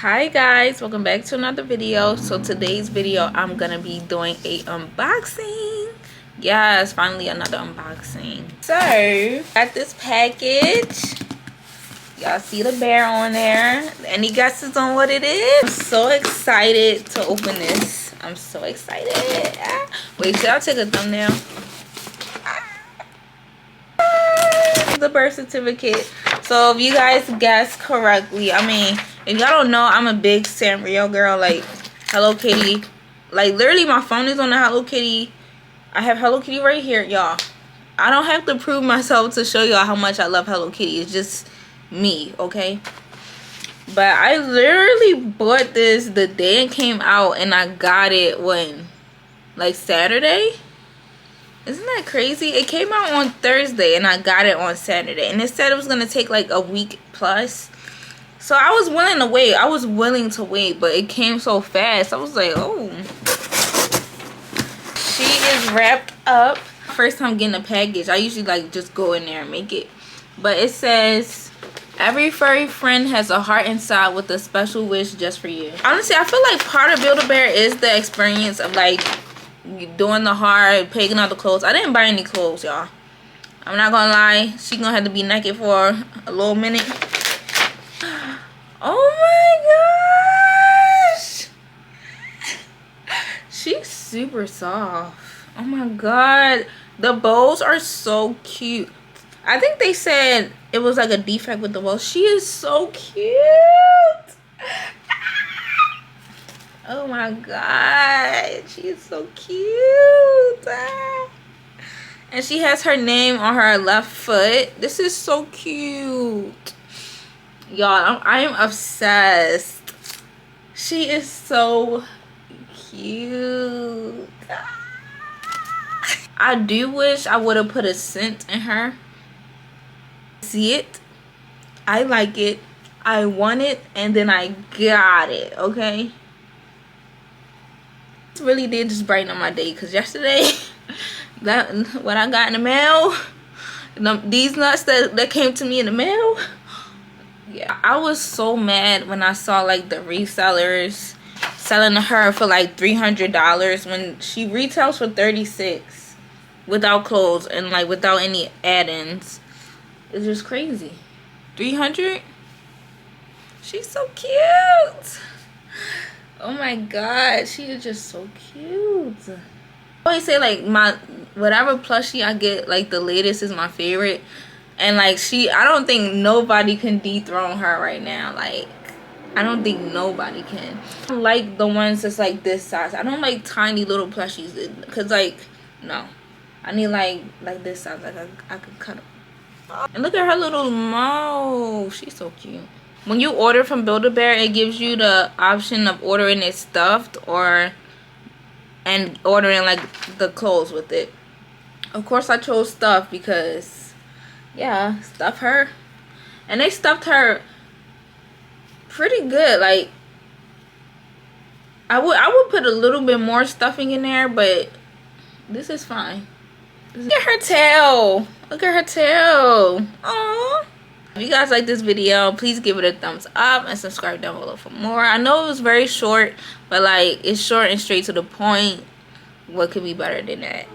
Hi guys, welcome back to another video. So today's video I'm gonna be doing a unboxing. Yes, finally another unboxing. So got this package. Y'all see the bear on there. Any guesses on what it is? I'm so excited to open this. I'm so excited. Wait till I take a thumbnail. The birth certificate. So if you guys guessed correctly, I mean, if y'all don't know, I'm a big Sanrio girl. Like Hello Kitty, like literally my phone is on the Hello Kitty. I have Hello Kitty right here, y'all. I don't have to prove myself to show y'all how much I love Hello Kitty. It's just me, okay? But I literally bought this the day it came out, and I got it when, like, Saturday. Isn't that crazy? It came out on Thursday and I got it on Saturday. And it said it was going to take like a week plus. So I was willing to wait. I was willing to wait. But it came so fast. I was like, oh. She is wrapped up. First time getting a package. I usually like just go in there and make it. But it says, every furry friend has a heart inside with a special wish just for you. Honestly, I feel like part of Build-A-Bear is the experience of like doing the heart, picking out the clothes. I didn't buy any clothes, y'all. I'm not gonna lie. She gonna have to be naked for a little minute. Oh my gosh. She's super soft. Oh my god. The bows are so cute. I think they said it was like a defect with the bows. She is so cute. Oh my god, she is so cute. And she has her name on her left foot. This is so cute. Y'all, I am obsessed. She is so cute. I do wish I would have put a scent in her. See it? I like it. I want it, and then I got it, okay? Really did just brighten up my day, because yesterday what I got in the mail, these nuts that came to me in the mail, yeah, I was so mad when I saw like the resellers selling her for like $300 when she retails for $36 without clothes and like without any add-ins. It's just crazy. $300. She's so cute. Oh my god, she is just so cute. I always say like whatever plushie I get, like the latest is my favorite. And like I don't think nobody can dethrone her right now. Like I don't think nobody can. I don't like the ones that's like this size. I don't like tiny little plushies, because like no, I need like this size. Like I could cut them. And look at her little mouth. She's so cute. When you order from Build-A-Bear, it gives you the option of ordering it stuffed and ordering like the clothes with it. Of course, I chose stuffed because, yeah, stuff her. And they stuffed her pretty good. Like, I would put a little bit more stuffing in there, but this is fine. Look at her tail. Look at her tail. Aww. If you guys like this video, please give it a thumbs up and subscribe down below for more. I know it was very short, but like it's short and straight to the point. What could be better than that?